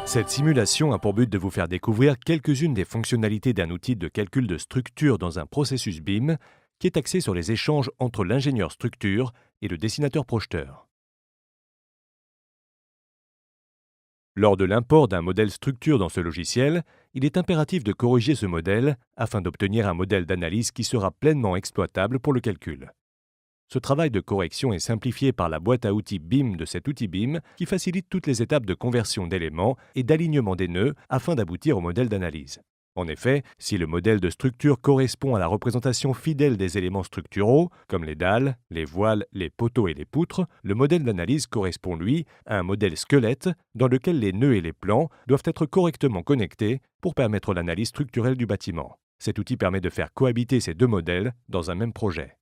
Cette simulation a pour but de vous faire découvrir quelques-unes des fonctionnalités d'un outil de calcul de structure dans un processus BIM qui est axé sur les échanges entre l'ingénieur structure et le dessinateur projeteur. Lors de l'import d'un modèle structure dans ce logiciel, il est impératif de corriger ce modèle afin d'obtenir un modèle d'analyse qui sera pleinement exploitable pour le calcul. Ce travail de correction est simplifié par la boîte à outils BIM de cet outil BIM qui facilite toutes les étapes de conversion d'éléments et d'alignement des nœuds afin d'aboutir au modèle d'analyse. En effet, si le modèle de structure correspond à la représentation fidèle des éléments structuraux, comme les dalles, les voiles, les poteaux et les poutres, le modèle d'analyse correspond, lui, à un modèle squelette dans lequel les nœuds et les plans doivent être correctement connectés pour permettre l'analyse structurelle du bâtiment. Cet outil permet de faire cohabiter ces deux modèles dans un même projet.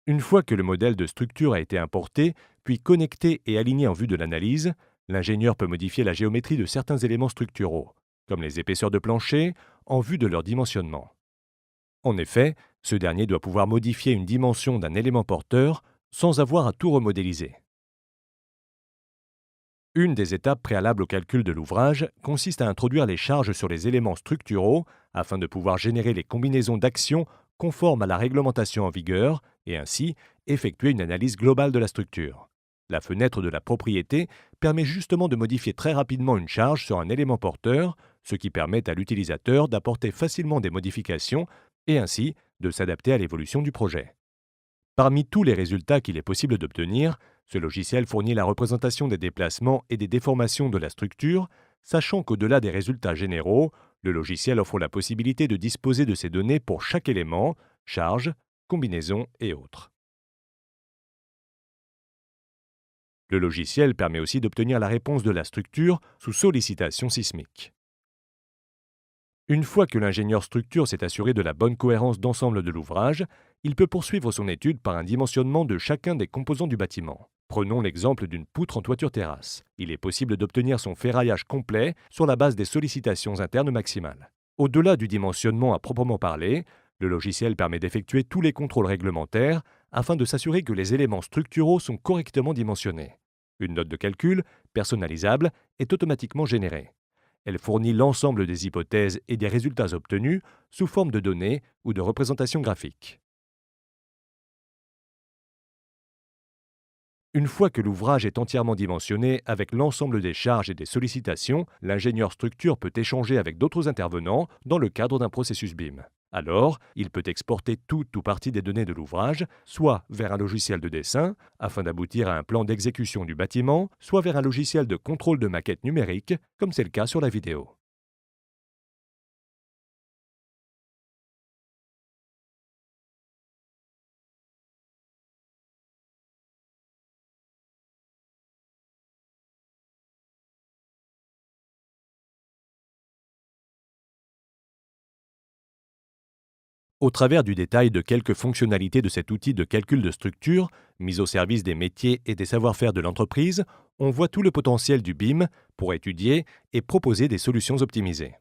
Une fois que le modèle de structure a été importé, puis connecté et aligné en vue de l'analyse, l'ingénieur peut modifier la géométrie de certains éléments structuraux, comme les épaisseurs de plancher, en vue de leur dimensionnement. En effet, ce dernier doit pouvoir modifier une dimension d'un élément porteur sans avoir à tout remodéliser. Une des étapes préalables au calcul de l'ouvrage consiste à introduire les charges sur les éléments structuraux afin de pouvoir générer les combinaisons d'actions conformes à la réglementation en vigueur et ainsi effectuer une analyse globale de la structure. La fenêtre de la propriété permet justement de modifier très rapidement une charge sur un élément porteur, ce qui permet à l'utilisateur d'apporter facilement des modifications et ainsi de s'adapter à l'évolution du projet. Parmi tous les résultats qu'il est possible d'obtenir, ce logiciel fournit la représentation des déplacements et des déformations de la structure, sachant qu'au-delà des résultats généraux, le logiciel offre la possibilité de disposer de ces données pour chaque élément, charge, combinaison et autres. Le logiciel permet aussi d'obtenir la réponse de la structure sous sollicitation sismique. Une fois que l'ingénieur structure s'est assuré de la bonne cohérence d'ensemble de l'ouvrage, il peut poursuivre son étude par un dimensionnement de chacun des composants du bâtiment. Prenons l'exemple d'une poutre en toiture-terrasse. Il est possible d'obtenir son ferraillage complet sur la base des sollicitations internes maximales. Au-delà du dimensionnement à proprement parler, le logiciel permet d'effectuer tous les contrôles réglementaires afin de s'assurer que les éléments structuraux sont correctement dimensionnés. Une note de calcul, personnalisable, est automatiquement générée. Elle fournit l'ensemble des hypothèses et des résultats obtenus sous forme de données ou de représentations graphiques. Une fois que l'ouvrage est entièrement dimensionné avec l'ensemble des charges et des sollicitations, l'ingénieur structure peut échanger avec d'autres intervenants dans le cadre d'un processus BIM. Alors, il peut exporter toute ou partie des données de l'ouvrage, soit vers un logiciel de dessin, afin d'aboutir à un plan d'exécution du bâtiment, soit vers un logiciel de contrôle de maquette numérique, comme c'est le cas sur la vidéo. Au travers du détail de quelques fonctionnalités de cet outil de calcul de structure, mis au service des métiers et des savoir-faire de l'entreprise, on voit tout le potentiel du BIM pour étudier et proposer des solutions optimisées.